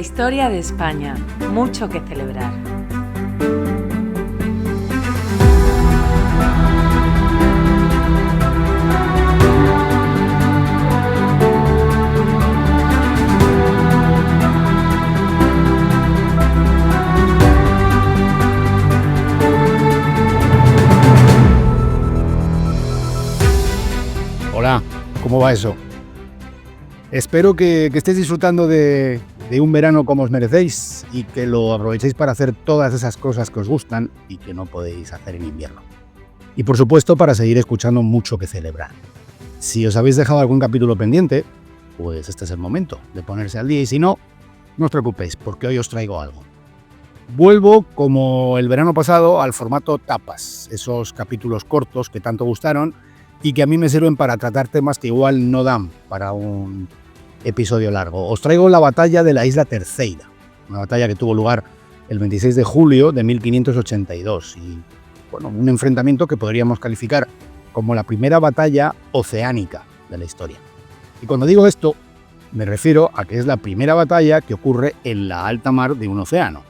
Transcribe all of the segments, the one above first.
historia de España, mucho que celebrar. Hola, ¿cómo va eso? Espero que estéis disfrutando de un verano como os merecéis y que lo aprovechéis para hacer todas esas cosas que os gustan y que no podéis hacer en invierno. Y por supuesto para seguir escuchando mucho que celebrar. Si os habéis dejado algún capítulo pendiente, pues este es el momento de ponerse al día y si no, no os preocupéis porque hoy os traigo algo. Vuelvo, como el verano pasado, al formato tapas, esos capítulos cortos que tanto gustaron y que a mí me sirven para tratar temas que igual no dan para un episodio largo. Os traigo la batalla de la Isla Terceira, una batalla que tuvo lugar el 26 de julio de 1582 y bueno, un enfrentamiento que podríamos calificar como la primera batalla oceánica de la historia. Y cuando digo esto, me refiero a que es la primera batalla que ocurre en la alta mar de un océano.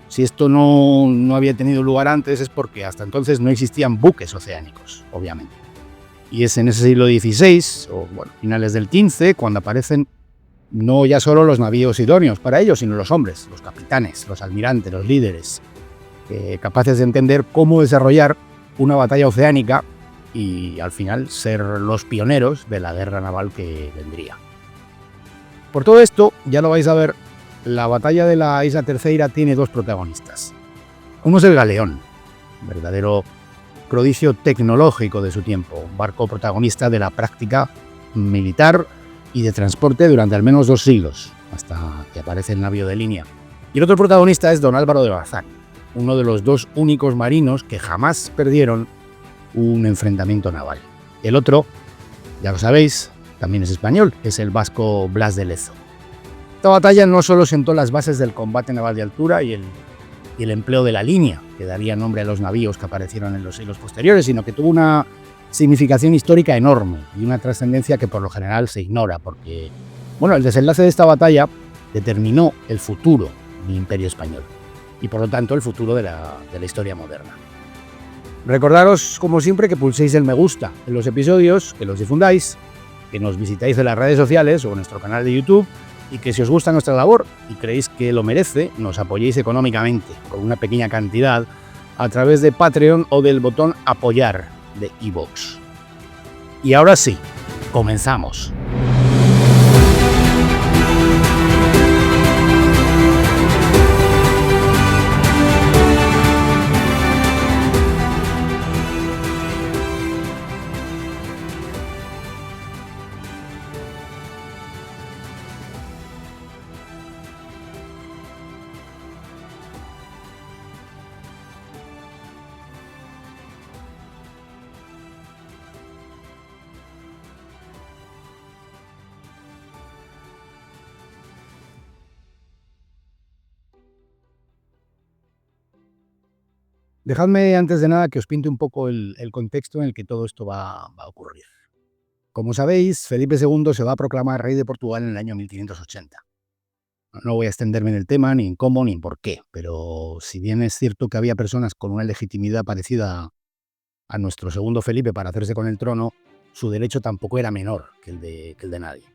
Si esto no había tenido lugar antes es porque hasta entonces no existían buques oceánicos, obviamente. Y es en ese siglo XVI, o bueno, finales del XV, cuando aparecen no ya solo los navíos idóneos para ellos, sino los hombres, los capitanes, los almirantes, los líderes, capaces de entender cómo desarrollar una batalla oceánica y al final ser los pioneros de la guerra naval que vendría. Por todo esto, ya lo vais a ver, la batalla de la Isla Terceira tiene dos protagonistas. Uno es el galeón, verdadero prodigio tecnológico de su tiempo, un barco protagonista de la práctica militar y de transporte durante al menos 2 siglos, hasta que aparece el navío de línea. Y el otro protagonista es don Álvaro de Bazán, uno de los 2 únicos marinos que jamás perdieron un enfrentamiento naval. El otro, ya lo sabéis, también es español, es el vasco Blas de Lezo. Esta batalla no solo sentó las bases del combate naval de altura y el empleo de la línea, que daría nombre a los navíos que aparecieron en los siglos posteriores, sino que tuvo una significación histórica enorme y una trascendencia que por lo general se ignora, porque bueno, el desenlace de esta batalla determinó el futuro del Imperio Español y por lo tanto el futuro de la historia moderna. Recordaros, como siempre, que pulséis el me gusta en los episodios, que los difundáis, que nos visitáis en las redes sociales o en nuestro canal de YouTube, y que si os gusta nuestra labor y creéis que lo merece, nos apoyéis económicamente con una pequeña cantidad a través de Patreon o del botón apoyar de iVoox. Y ahora sí, comenzamos. Dejadme antes de nada que os pinte un poco el contexto en el que todo esto va a ocurrir. Como sabéis, Felipe II se va a proclamar rey de Portugal en el año 1580. No voy a extenderme en el tema, ni en cómo, ni en por qué, pero si bien es cierto que había personas con una legitimidad parecida a nuestro segundo Felipe para hacerse con el trono, su derecho tampoco era menor que el de nadie.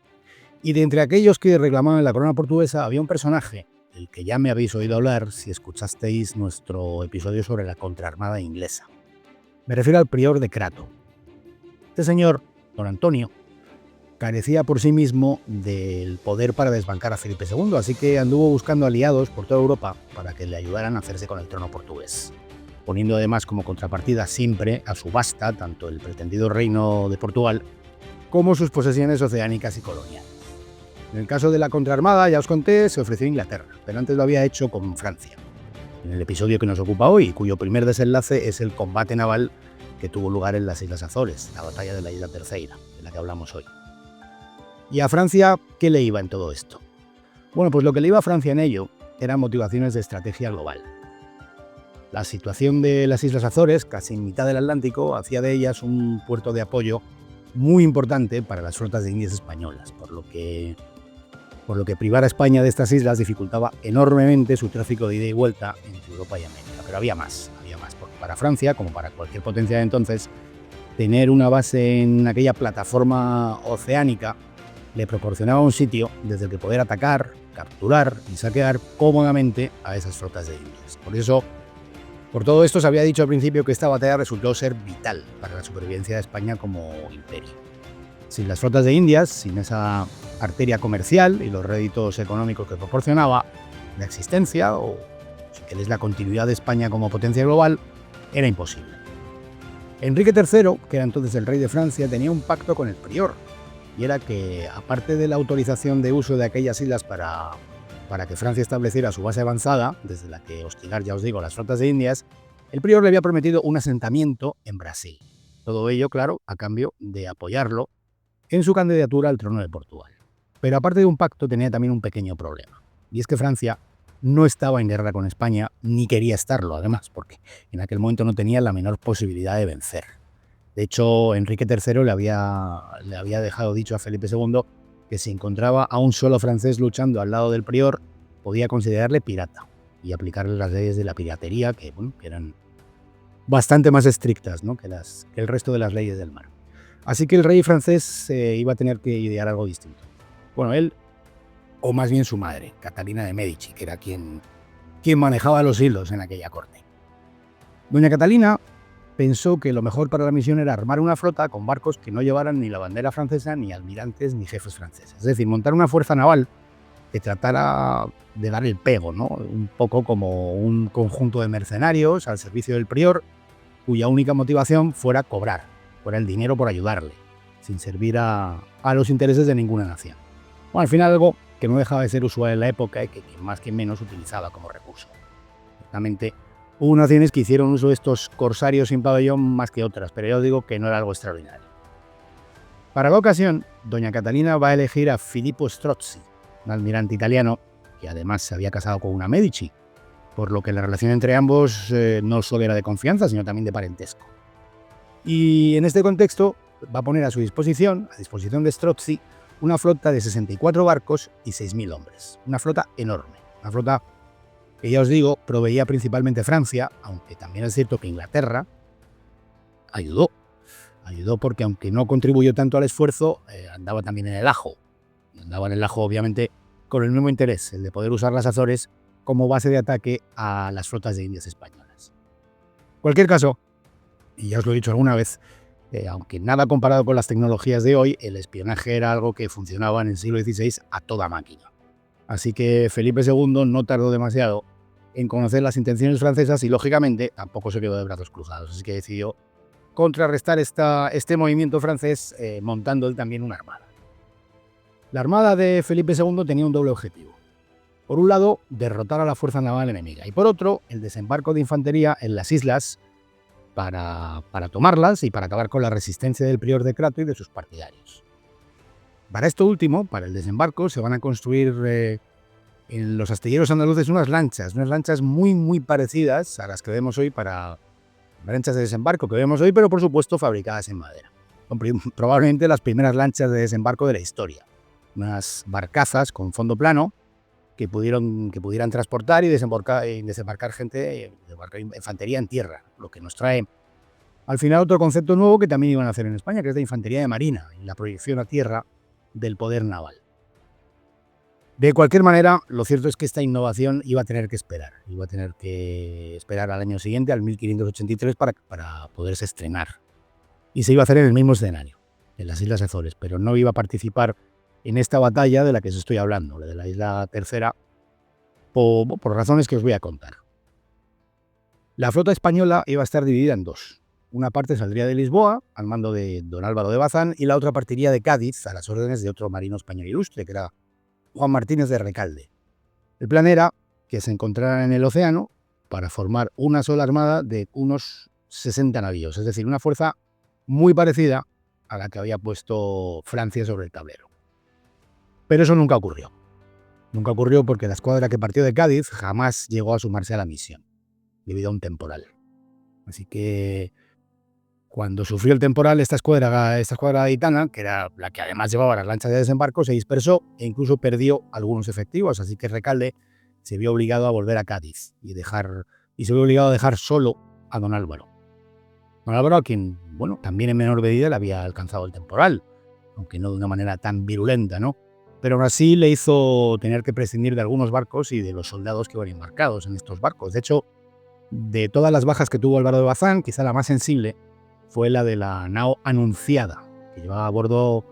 Y de entre aquellos que reclamaban la corona portuguesa había un personaje del que ya me habéis oído hablar si escuchasteis nuestro episodio sobre la contraarmada inglesa. Me refiero al prior de Crato. Este señor, don Antonio, carecía por sí mismo del poder para desbancar a Felipe II, así que anduvo buscando aliados por toda Europa para que le ayudaran a hacerse con el trono portugués, poniendo además como contrapartida siempre a subasta tanto el pretendido reino de Portugal como sus posesiones oceánicas y coloniales. En el caso de la contraarmada, ya os conté, se ofreció Inglaterra, pero antes lo había hecho con Francia, en el episodio que nos ocupa hoy, cuyo primer desenlace es el combate naval que tuvo lugar en las Islas Azores, la batalla de la Isla Terceira, de la que hablamos hoy. ¿Y a Francia qué le iba en todo esto? Bueno, pues lo que le iba a Francia en ello eran motivaciones de estrategia global. La situación de las Islas Azores, casi en mitad del Atlántico, hacía de ellas un puerto de apoyo muy importante para las flotas de indias españolas, por lo que por lo que privar a España de estas islas dificultaba enormemente su tráfico de ida y vuelta entre Europa y América. Pero había más, porque para Francia, como para cualquier potencia de entonces, tener una base en aquella plataforma oceánica le proporcionaba un sitio desde el que poder atacar, capturar y saquear cómodamente a esas flotas de indias. Por todo esto se había dicho al principio que esta batalla resultó ser vital para la supervivencia de España como imperio. Sin las flotas de indias, sin esa arteria comercial y los réditos económicos que proporcionaba, la existencia, o si queréis la continuidad de España como potencia global, era imposible. Enrique III, que era entonces el rey de Francia, tenía un pacto con el prior, y era que, aparte de la autorización de uso de aquellas islas para que Francia estableciera su base avanzada, desde la que hostigar, ya os digo, las flotas de indias, el prior le había prometido un asentamiento en Brasil. Todo ello, claro, a cambio de apoyarlo en su candidatura al trono de Portugal. Pero aparte de un pacto, tenía también un pequeño problema, y es que Francia no estaba en guerra con España, ni quería estarlo, además, porque en aquel momento no tenía la menor posibilidad de vencer. De hecho, Enrique III le había dejado dicho a Felipe II que si encontraba a un solo francés luchando al lado del prior, podía considerarle pirata y aplicarle las leyes de la piratería, que eran bastante más estrictas, ¿no?, que el resto de las leyes del mar. Así que el rey francés iba a tener que idear algo distinto. Bueno, él, o más bien su madre, Catalina de Medici, que era quien manejaba los hilos en aquella corte. Doña Catalina pensó que lo mejor para la misión era armar una flota con barcos que no llevaran ni la bandera francesa, ni almirantes, ni jefes franceses. Es decir, montar una fuerza naval que tratara de dar el pego, ¿no?, un poco como un conjunto de mercenarios al servicio del prior, cuya única motivación fuera cobrar, fuera el dinero por ayudarle, sin servir a los intereses de ninguna nación. Bueno, al final algo que no dejaba de ser usual en la época y que más que menos utilizaba como recurso. Ciertamente, hubo naciones que hicieron uso de estos corsarios sin pabellón más que otras, pero ya os digo que no era algo extraordinario. Para la ocasión, doña Catalina va a elegir a Filippo Strozzi, un almirante italiano que además se había casado con una Medici, por lo que la relación entre ambos no solo era de confianza, sino también de parentesco. Y en este contexto va a poner a disposición de Strozzi, una flota de 64 barcos y 6.000 hombres. Una flota enorme, una flota que, ya os digo, proveía principalmente Francia, aunque también es cierto que Inglaterra ayudó porque, aunque no contribuyó tanto al esfuerzo, andaba también en el ajo. Andaba en el ajo, obviamente, con el mismo interés, el de poder usar las Azores como base de ataque a las flotas de indias españolas. En cualquier caso, y ya os lo he dicho alguna vez, aunque nada comparado con las tecnologías de hoy, el espionaje era algo que funcionaba en el siglo XVI a toda máquina. Así que Felipe II no tardó demasiado en conocer las intenciones francesas y, lógicamente, tampoco se quedó de brazos cruzados. Así que decidió contrarrestar este movimiento francés montando él también una armada. La armada de Felipe II tenía un doble objetivo. Por un lado, derrotar a la fuerza naval enemiga, y por otro, el desembarco de infantería en las islas para tomarlas y para acabar con la resistencia del prior de Crato y de sus partidarios. Para esto último, para el desembarco, se van a construir en los astilleros andaluces unas lanchas muy, muy parecidas a las que vemos hoy, para lanchas de desembarco que vemos hoy, pero por supuesto fabricadas en madera. Son probablemente las primeras lanchas de desembarco de la historia. Unas barcazas con fondo plano que pudieran transportar y desembarcar gente, desembarcar infantería en tierra, lo que nos trae al final otro concepto nuevo que también iban a hacer en España, que es la infantería de marina y la proyección a tierra del poder naval. De cualquier manera, lo cierto es que esta innovación iba a tener que esperar al año siguiente, al 1583, para poderse estrenar. Y se iba a hacer en el mismo escenario, en las Islas Azores, pero no iba a participar en esta batalla de la que os estoy hablando, la de la Isla Tercera, por razones que os voy a contar. La flota española iba a estar dividida en dos. Una parte saldría de Lisboa, al mando de don Álvaro de Bazán, y la otra partiría de Cádiz, a las órdenes de otro marino español ilustre, que era Juan Martínez de Recalde. El plan era que se encontraran en el océano para formar una sola armada de unos 60 navíos, es decir, una fuerza muy parecida a la que había puesto Francia sobre el tablero. Pero eso nunca ocurrió. Nunca ocurrió porque la escuadra que partió de Cádiz jamás llegó a sumarse a la misión, debido a un temporal. Así que Cuando sufrió el temporal, esta escuadra gaditana, que era la que además llevaba las lanchas de desembarco, se dispersó e incluso perdió algunos efectivos, así que Recalde se vio obligado a volver a Cádiz y se vio obligado a dejar solo a don Álvaro. Don Álvaro, a quien, bueno, también en menor medida le había alcanzado el temporal, aunque no de una manera tan virulenta, ¿no? Pero aún así le hizo tener que prescindir de algunos barcos y de los soldados que iban embarcados en estos barcos. De hecho, de todas las bajas que tuvo Álvaro de Bazán, quizá la más sensible fue la de la nao Anunciada, que llevaba a bordo,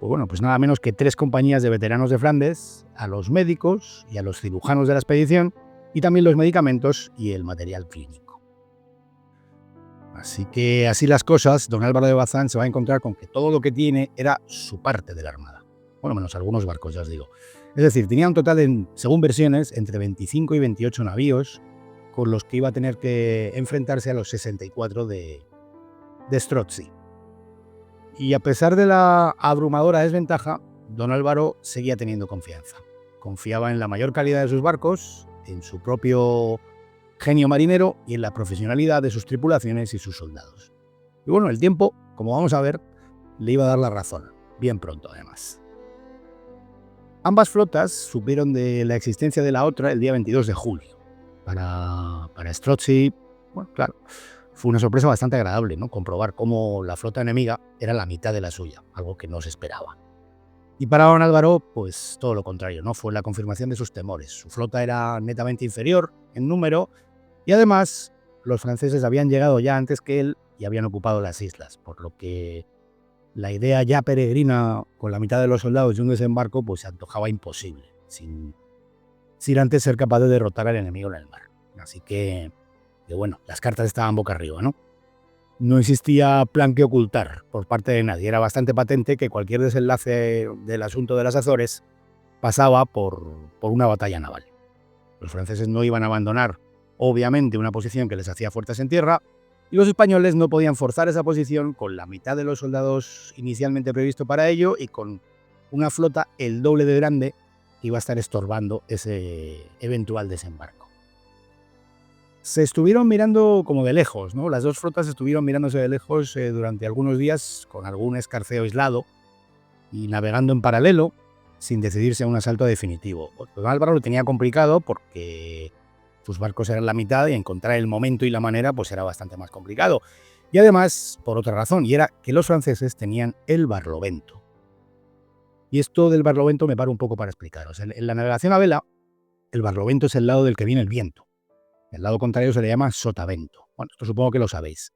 pues nada menos que 3 compañías de veteranos de Flandes, a los médicos y a los cirujanos de la expedición, y también los medicamentos y el material clínico. Así que así las cosas, don Álvaro de Bazán se va a encontrar con que todo lo que tiene era su parte de la armada. Bueno, menos algunos barcos, ya os digo. Es decir, tenía un total, según versiones, entre 25 y 28 navíos, con los que iba a tener que enfrentarse a los 64 de Strozzi. Y a pesar de la abrumadora desventaja, don Álvaro seguía teniendo confianza. Confiaba en la mayor calidad de sus barcos, en su propio genio marinero y en la profesionalidad de sus tripulaciones y sus soldados. Y bueno, el tiempo, como vamos a ver, le iba a dar la razón, bien pronto además. Ambas flotas supieron de la existencia de la otra el día 22 de julio. Para Strozzi, bueno, claro, fue una sorpresa bastante agradable, ¿no? Comprobar cómo la flota enemiga era la mitad de la suya, algo que no se esperaba. Y para don Álvaro, pues todo lo contrario, ¿no? Fue la confirmación de sus temores. Su flota era netamente inferior en número y además los franceses habían llegado ya antes que él y habían ocupado las islas, por lo que la idea ya peregrina con la mitad de los soldados y un desembarco pues se antojaba imposible, sin antes ser capaz de derrotar al enemigo en el mar. Así que bueno, las cartas estaban boca arriba, ¿no? No existía plan que ocultar por parte de nadie. Era bastante patente que cualquier desenlace del asunto de las Azores pasaba por una batalla naval. Los franceses no iban a abandonar, obviamente, una posición que les hacía fuertes en tierra, y los españoles no podían forzar esa posición con la mitad de los soldados inicialmente previsto para ello y con una flota el doble de grande que iba a estar estorbando ese eventual desembarco. Se estuvieron mirando como de lejos, ¿no? Las dos flotas estuvieron mirándose de lejos durante algunos días con algún escarceo aislado y navegando en paralelo sin decidirse a un asalto definitivo. Don Álvaro lo tenía complicado porque sus barcos eran la mitad y encontrar el momento y la manera pues era bastante más complicado. Y además, por otra razón, y era que los franceses tenían el barlovento. Y esto del barlovento me paro un poco para explicaros. En la navegación a vela, el barlovento es el lado del que viene el viento. El lado contrario se le llama sotavento. Bueno, esto supongo que lo sabéis.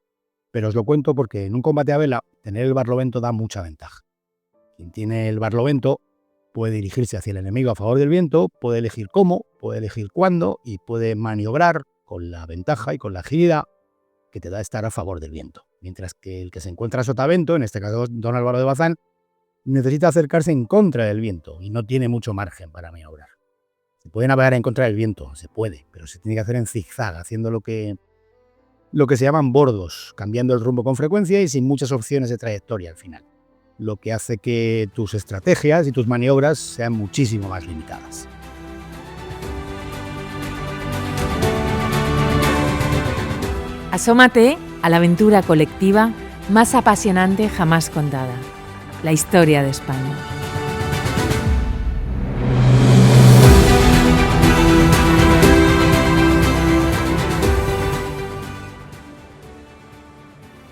Pero os lo cuento porque en un combate a vela, tener el barlovento da mucha ventaja. Quien tiene el barlovento puede dirigirse hacia el enemigo a favor del viento, puede elegir cómo, puede elegir cuándo y puede maniobrar con la ventaja y con la agilidad que te da estar a favor del viento. Mientras que el que se encuentra a sotavento, en este caso don Álvaro de Bazán, necesita acercarse en contra del viento y no tiene mucho margen para maniobrar. Se puede navegar en contra del viento, se puede, pero se tiene que hacer en zigzag, haciendo lo que se llaman bordos, cambiando el rumbo con frecuencia y sin muchas opciones de trayectoria al final, lo que hace que tus estrategias y tus maniobras sean muchísimo más limitadas. Asómate a la aventura colectiva más apasionante jamás contada, la historia de España.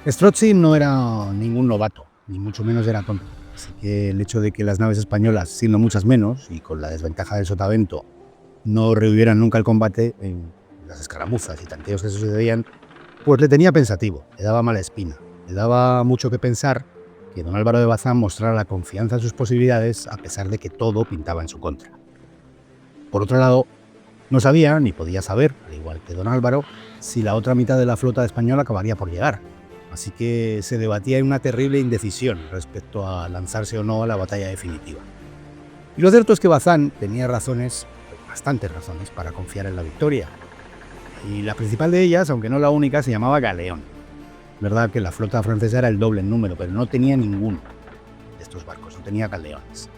Strozzi no era ningún novato, ni mucho menos era tonto. Así que el hecho de que las naves españolas, siendo muchas menos y con la desventaja del sotavento, no revivieran nunca el combate en las escaramuzas y tanteos que sucedían, pues le tenía pensativo, le daba mala espina. Le daba mucho que pensar que don Álvaro de Bazán mostrara la confianza en sus posibilidades a pesar de que todo pintaba en su contra. Por otro lado, no sabía ni podía saber, al igual que don Álvaro, si la otra mitad de la flota española acabaría por llegar. Así que se debatía en una terrible indecisión respecto a lanzarse o no a la batalla definitiva. Y lo cierto es que Bazán tenía razones, bastantes razones, para confiar en la victoria. Y la principal de ellas, aunque no la única, se llamaba Galeón. Verdad que la flota francesa era el doble en número, pero no tenía ninguno de estos barcos, no tenía galeones.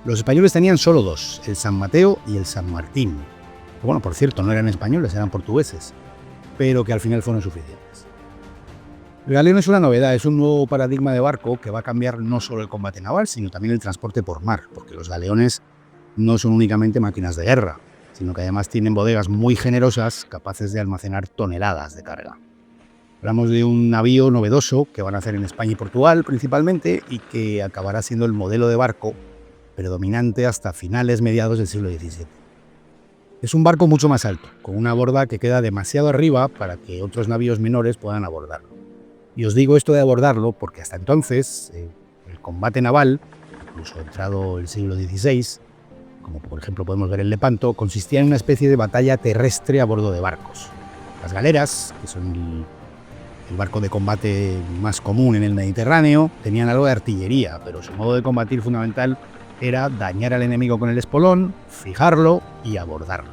Los españoles tenían solo 2, el San Mateo y el San Martín. Que, bueno, por cierto, no eran españoles, eran portugueses, pero que al final fueron suficientes. El galeón es una novedad, es un nuevo paradigma de barco que va a cambiar no solo el combate naval, sino también el transporte por mar, porque los galeones no son únicamente máquinas de guerra, sino que además tienen bodegas muy generosas capaces de almacenar toneladas de carga. Hablamos de un navío novedoso que van a hacer en España y Portugal principalmente y que acabará siendo el modelo de barco predominante hasta finales, mediados del siglo XVII. Es un barco mucho más alto, con una borda que queda demasiado arriba para que otros navíos menores puedan abordarlo. Y os digo esto de abordarlo porque hasta entonces el combate naval, incluso entrado el siglo XVI, como por ejemplo podemos ver en Lepanto, consistía en una especie de batalla terrestre a bordo de barcos. Las galeras, que son el barco de combate más común en el Mediterráneo, tenían algo de artillería, pero su modo de combatir fundamental era dañar al enemigo con el espolón, fijarlo y abordarlo.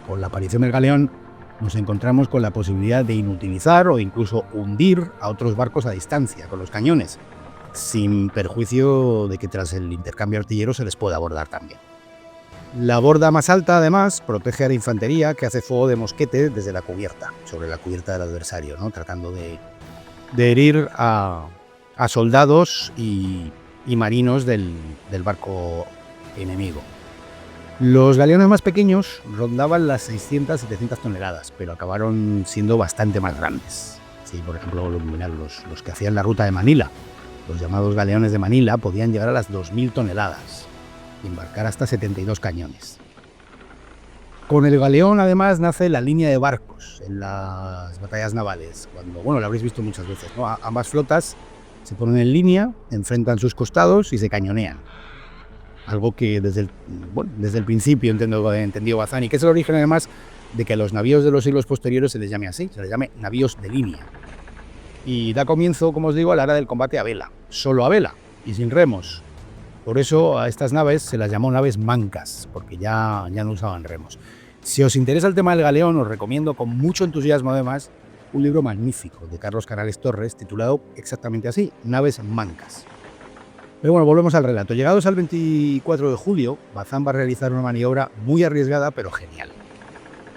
Con la aparición del galeón nos encontramos con la posibilidad de inutilizar o incluso hundir a otros barcos a distancia con los cañones, sin perjuicio de que tras el intercambio artillero se les pueda abordar también. La borda más alta, además, protege a la infantería que hace fuego de mosquete desde la cubierta, sobre la cubierta del adversario, ¿no? Tratando de herir a soldados y marinos del barco enemigo. Los galeones más pequeños rondaban las 600-700 toneladas, pero acabaron siendo bastante más grandes. Sí, por ejemplo, los que hacían la ruta de Manila, los llamados galeones de Manila, podían llegar a las 2.000 toneladas y embarcar hasta 72 cañones. Con el galeón, además, nace la línea de barcos en las batallas navales, cuando, bueno, lo habréis visto muchas veces, ¿no? Ambas flotas se ponen en línea, enfrentan sus costados y se cañonean. Algo que desde el principio entendió Bazán, y que es el origen además de que a los navíos de los siglos posteriores se les llame así, se les llame navíos de línea. Y da comienzo, como os digo, a la era del combate a vela, solo a vela y sin remos. Por eso a estas naves se las llamó naves mancas, porque ya no usaban remos. Si os interesa el tema del galeón, os recomiendo con mucho entusiasmo además un libro magnífico de Carlos Canales Torres titulado exactamente así, Naves mancas. Pero bueno, volvemos al relato. Llegados al 24 de julio, Bazán va a realizar una maniobra muy arriesgada pero genial.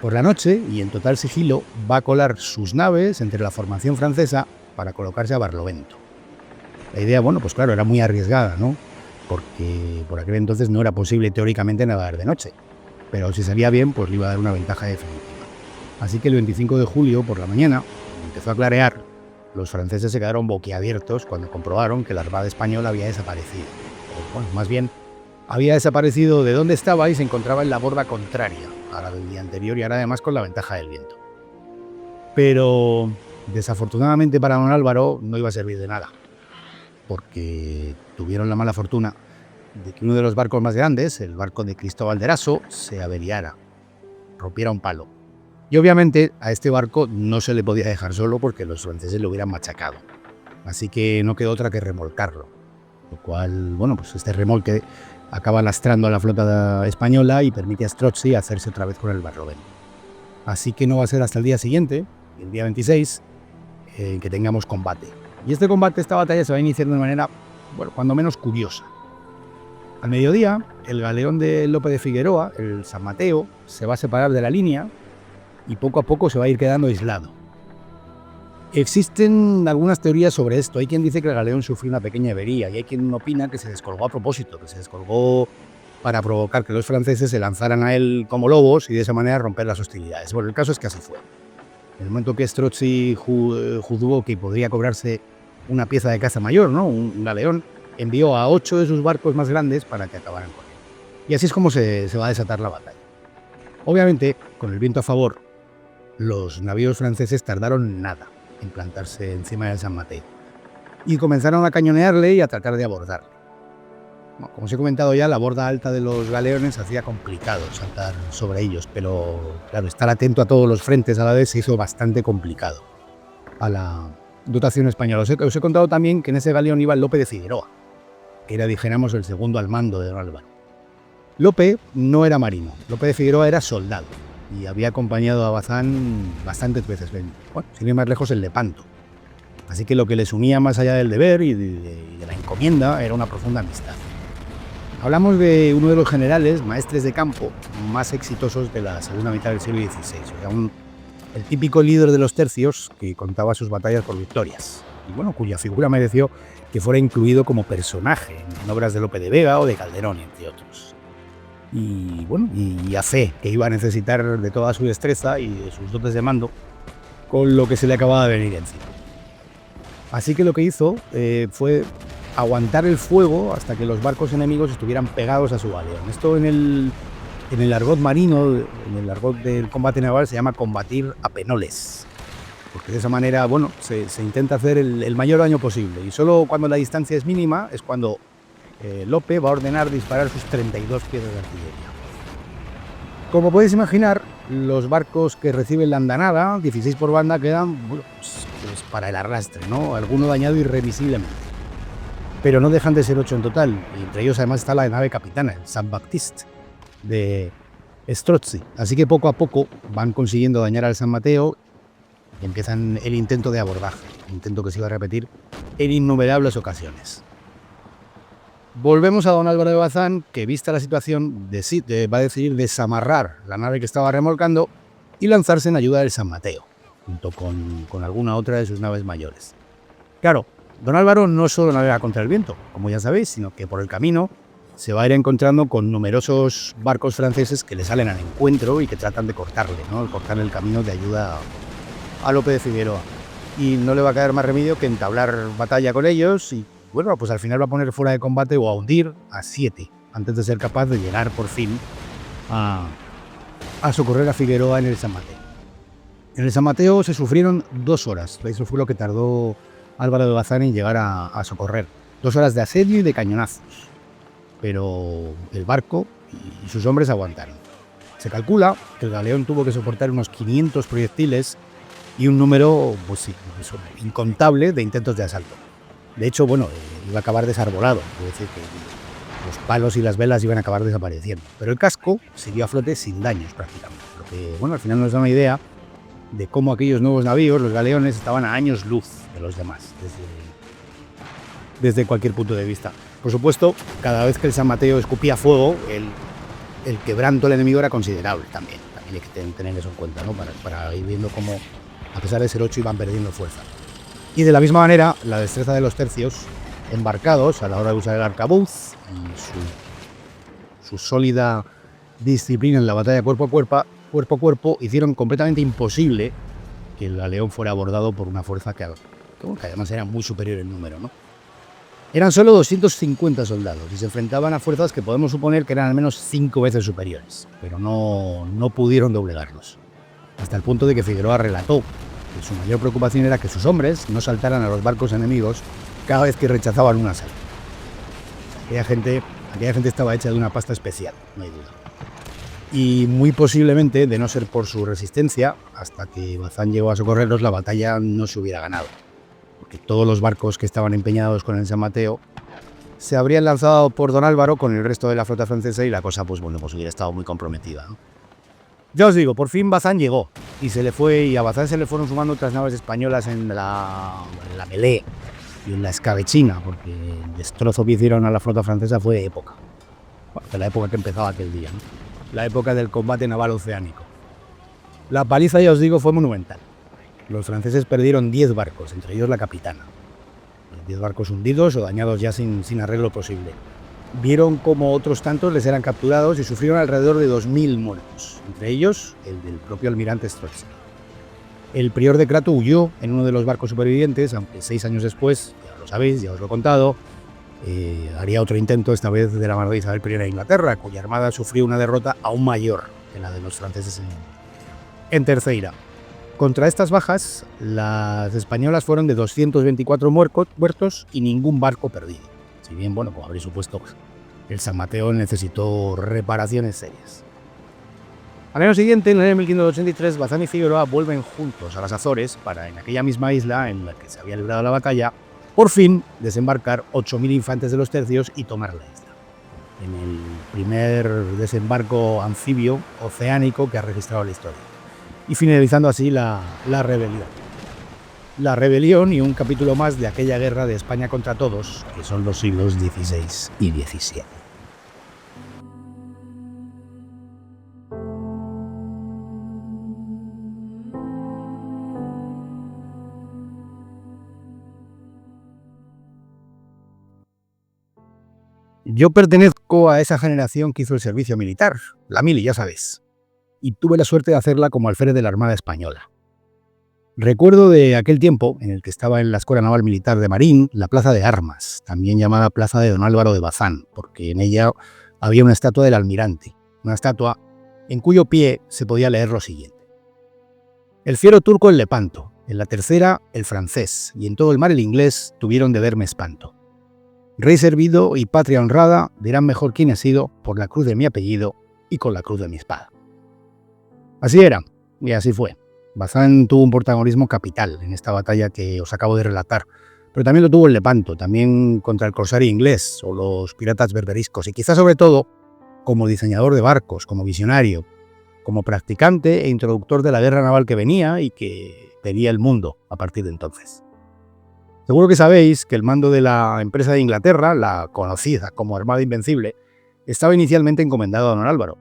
Por la noche, y en total sigilo, va a colar sus naves entre la formación francesa para colocarse a Barlovento. La idea, bueno, pues claro, era muy arriesgada, ¿no? Porque por aquel entonces no era posible teóricamente navegar de noche. Pero si salía bien, pues le iba a dar una ventaja definitiva. Así que el 25 de julio, por la mañana, cuando empezó a clarear, los franceses se quedaron boquiabiertos cuando comprobaron que la armada española había desaparecido. Bueno, más bien, había desaparecido de donde estaba y se encontraba en la borda contraria a la del día anterior, y ahora además con la ventaja del viento. Pero desafortunadamente para don Álvaro no iba a servir de nada, porque tuvieron la mala fortuna de que uno de los barcos más grandes, el barco de Cristóbal de Eraso, se averiara, rompiera un palo. Y obviamente a este barco no se le podía dejar solo porque los franceses lo hubieran machacado. Así que no quedó otra que remolcarlo. Lo cual, bueno, pues este remolque acaba lastrando a la flota española y permite a Strozzi hacerse otra vez con el Barlovento. Así que no va a ser hasta el día siguiente, el día 26, que tengamos combate. Y esta batalla se va a iniciar de una manera, bueno, cuando menos curiosa. Al mediodía, el galeón de Lope de Figueroa, el San Mateo, se va a separar de la línea y poco a poco se va a ir quedando aislado. Existen algunas teorías sobre esto. Hay quien dice que el galeón sufrió una pequeña avería y hay quien opina que se descolgó a propósito, que se descolgó para provocar que los franceses se lanzaran a él como lobos y de esa manera romper las hostilidades. Bueno, el caso es que así fue. En el momento que Strozzi juzgó que podría cobrarse una pieza de caza mayor, ¿no? Un galeón, envió a 8 de sus barcos más grandes para que acabaran con él. Y así es como se va a desatar la batalla. Obviamente, con el viento a favor, los navíos franceses tardaron nada en plantarse encima del San Mateo y comenzaron a cañonearle y a tratar de abordarle. Bueno, como os he comentado ya, la borda alta de los galeones hacía complicado saltar sobre ellos, pero claro, estar atento a todos los frentes a la vez se hizo bastante complicado a la dotación española. Os he contado también que en ese galeón iba el Lope de Figueroa, que era, dijéramos, el segundo al mando de don Álvaro. Lope no era marino, Lope de Figueroa era soldado y había acompañado a Bazán bastantes veces, bueno, sin ir más lejos, en Lepanto. Así que lo que les unía más allá del deber y de la encomienda era una profunda amistad. Hablamos de uno de los generales, maestres de campo, más exitosos de la segunda mitad del siglo XVI, o sea, el típico líder de los tercios que contaba sus batallas por victorias, y bueno, cuya figura mereció que fuera incluido como personaje en obras de Lope de Vega o de Calderón, entre otros. Y bueno, y a fe que iba a necesitar de toda su destreza y de sus dotes de mando, con lo que se le acababa de venir encima. Así que lo que hizo fue aguantar el fuego hasta que los barcos enemigos estuvieran pegados a su galeón. Esto en el argot marino, en el argot del combate naval, se llama combatir a penoles. Porque de esa manera, bueno, se intenta hacer el mayor daño posible. Y solo cuando la distancia es mínima es cuando Lope va a ordenar disparar sus 32 piezas de artillería. Como podéis imaginar, los barcos que reciben la andanada, 16 por banda, quedan bueno, pues para el arrastre, ¿no? Alguno dañado irrevisiblemente. Pero no dejan de ser 8 en total, y entre ellos además está la nave capitana, el San Baptiste, de Strozzi. Así que poco a poco van consiguiendo dañar al San Mateo y empiezan el intento de abordaje, un intento que se iba a repetir en innumerables ocasiones. Volvemos a don Álvaro de Bazán, que vista la situación va a decidir desamarrar la nave que estaba remolcando y lanzarse en ayuda del San Mateo, junto con alguna otra de sus naves mayores. Claro, don Álvaro no solo navega contra el viento, como ya sabéis, sino que por el camino se va a ir encontrando con numerosos barcos franceses que le salen al encuentro y que tratan de cortarle, ¿no? Cortar el camino de ayuda a Lope de Figueroa. Y no le va a quedar más remedio que entablar batalla con ellos y, bueno, pues al final va a poner fuera de combate o a hundir a 7, antes de ser capaz de llegar por fin a socorrer a Figueroa en el San Mateo. En el San Mateo se sufrieron 2 horas, eso fue lo que tardó Álvaro de Bazán en llegar a socorrer. 2 horas de asedio y de cañonazos. Pero el barco y sus hombres aguantaron. Se calcula que el galeón tuvo que soportar unos 500 proyectiles y un número, pues sí, incontable de intentos de asalto. De hecho, bueno, iba a acabar desarbolado, es decir, que los palos y las velas iban a acabar desapareciendo. Pero el casco siguió a flote sin daños prácticamente. Lo que, bueno, al final nos da una idea de cómo aquellos nuevos navíos, los galeones, estaban a años luz de los demás, desde cualquier punto de vista. Por supuesto, cada vez que el San Mateo escupía fuego, el quebranto del enemigo era considerable también. También hay que tener eso en cuenta, ¿no? Para ir viendo cómo, a pesar de ser 8, iban perdiendo fuerza. Y de la misma manera, la destreza de los tercios embarcados a la hora de usar el arcabuz y su sólida disciplina en la batalla cuerpo a cuerpo hicieron completamente imposible que el galeón fuera abordado por una fuerza que además era muy superior en número, ¿no? Eran solo 250 soldados y se enfrentaban a fuerzas que podemos suponer que eran al menos 5 veces superiores, pero no pudieron doblegarlos. Hasta el punto de que Figueroa relató que su mayor preocupación era que sus hombres no saltaran a los barcos enemigos cada vez que rechazaban un asalto. Aquella gente estaba hecha de una pasta especial, no hay duda. Y muy posiblemente, de no ser por su resistencia, hasta que Bazán llegó a socorrerlos, la batalla no se hubiera ganado. Porque todos los barcos que estaban empeñados con el San Mateo se habrían lanzado por don Álvaro con el resto de la flota francesa y la cosa, pues bueno, pues hubiera estado muy comprometida, ¿no? Ya os digo, por fin Bazán llegó y a Bazán se le fueron sumando otras naves españolas en la Melé y en la Escabechina, porque el destrozo que hicieron a la flota francesa fue de época. Bueno, de la época que empezaba aquel día, ¿no? La época del combate naval oceánico. La paliza, ya os digo, fue monumental. Los franceses perdieron 10 barcos, entre ellos la capitana. 10 barcos hundidos o dañados ya sin arreglo posible. Vieron como otros tantos les eran capturados y sufrieron alrededor de 2.000 muertos, entre ellos el del propio almirante Strozzi. El prior de Crato huyó en uno de los barcos supervivientes, aunque 6 años después, ya lo sabéis, ya os lo he contado, haría otro intento, esta vez de la mano de Isabel I de Inglaterra, cuya armada sufrió una derrota aún mayor que la de los franceses en Terceira. Contra estas bajas, las españolas fueron de 224 muertos y ningún barco perdido. Si bien, bueno, como habréis supuesto, el San Mateo necesitó reparaciones serias. Al año siguiente, en el año 1583, Bazán y Figueroa vuelven juntos a las Azores para, en aquella misma isla en la que se había librado la batalla, por fin desembarcar 8.000 infantes de los tercios y tomar la isla. En el primer desembarco anfibio oceánico que ha registrado la historia. Y finalizando así la rebelión. La rebelión y un capítulo más de aquella guerra de España contra todos, que son los siglos XVI y XVII. Yo pertenezco a esa generación que hizo el servicio militar, la mili, ya sabes, y tuve la suerte de hacerla como alférez de la Armada Española. Recuerdo de aquel tiempo en el que estaba en la Escuela Naval Militar de Marín, la Plaza de Armas, también llamada Plaza de Don Álvaro de Bazán, porque en ella había una estatua del almirante, una estatua en cuyo pie se podía leer lo siguiente: el fiero turco el Lepanto, en la tercera el francés, y en todo el mar el inglés tuvieron de verme espanto. Rey servido y patria honrada dirán mejor quién he sido por la cruz de mi apellido y con la cruz de mi espada. Así era, y así fue. Bazán tuvo un protagonismo capital en esta batalla que os acabo de relatar, pero también lo tuvo el Lepanto, también contra el corsario inglés o los piratas berberiscos, y quizás sobre todo como diseñador de barcos, como visionario, como practicante e introductor de la guerra naval que venía y que vería el mundo a partir de entonces. Seguro que sabéis que el mando de la empresa de Inglaterra, la conocida como Armada Invencible, estaba inicialmente encomendado a don Álvaro.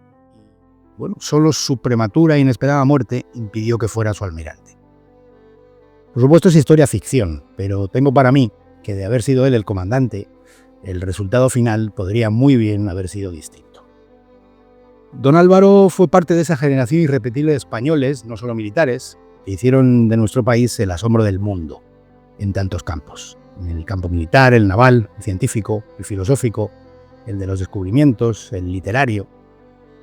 Bueno, solo su prematura e inesperada muerte impidió que fuera su almirante. Por supuesto es historia ficción, pero tengo para mí que de haber sido él el comandante, el resultado final podría muy bien haber sido distinto. Don Álvaro fue parte de esa generación irrepetible de españoles, no solo militares, que hicieron de nuestro país el asombro del mundo, en tantos campos. En el campo militar, el naval, el científico, el filosófico, el de los descubrimientos, el literario.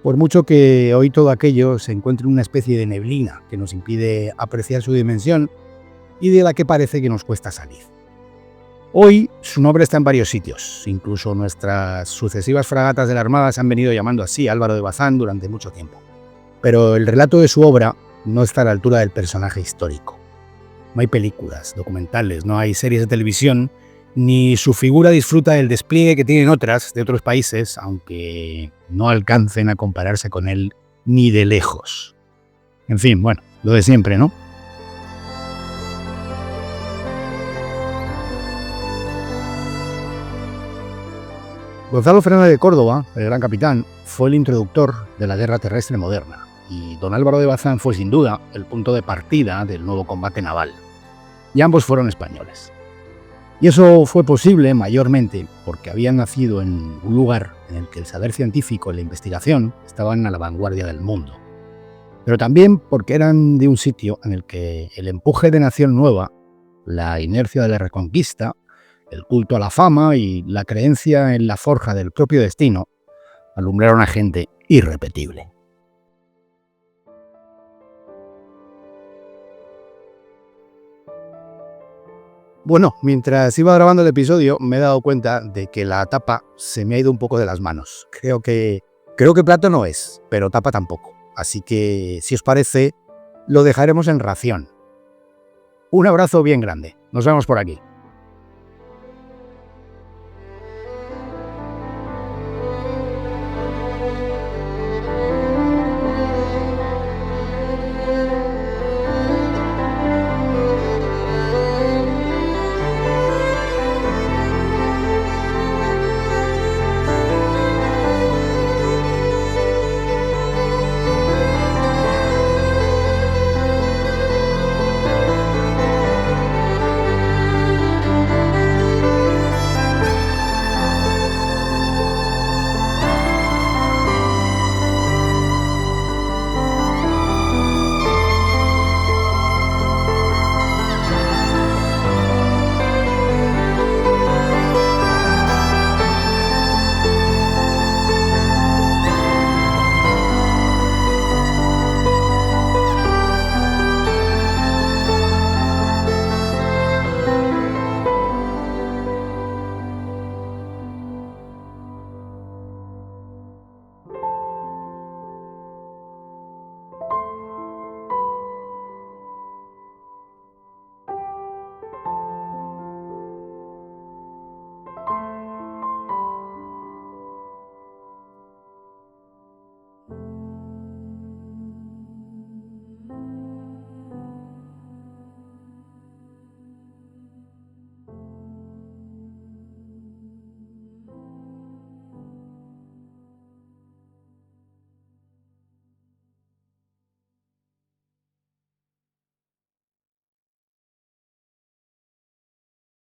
Por mucho que hoy todo aquello se encuentre en una especie de neblina que nos impide apreciar su dimensión y de la que parece que nos cuesta salir. Hoy su nombre está en varios sitios, incluso nuestras sucesivas fragatas de la Armada se han venido llamando así Álvaro de Bazán durante mucho tiempo. Pero el relato de su obra no está a la altura del personaje histórico. No hay películas, documentales, no hay series de televisión, ni su figura disfruta del despliegue que tienen otras de otros países, aunque no alcancen a compararse con él ni de lejos. En fin, bueno, lo de siempre, ¿no? Gonzalo Fernández de Córdoba, el gran capitán, fue el introductor de la guerra terrestre moderna, y don Álvaro de Bazán fue sin duda el punto de partida del nuevo combate naval. Y ambos fueron españoles. Y eso fue posible mayormente porque habían nacido en un lugar en el que el saber científico y la investigación estaban a la vanguardia del mundo. Pero también porque eran de un sitio en el que el empuje de nación nueva, la inercia de la reconquista, el culto a la fama y la creencia en la forja del propio destino alumbraron a gente irrepetible. Bueno, mientras iba grabando el episodio me he dado cuenta de que la tapa se me ha ido un poco de las manos. Creo que plato no es, pero tapa tampoco. Así que, si os parece, lo dejaremos en ración. Un abrazo bien grande. Nos vemos por aquí.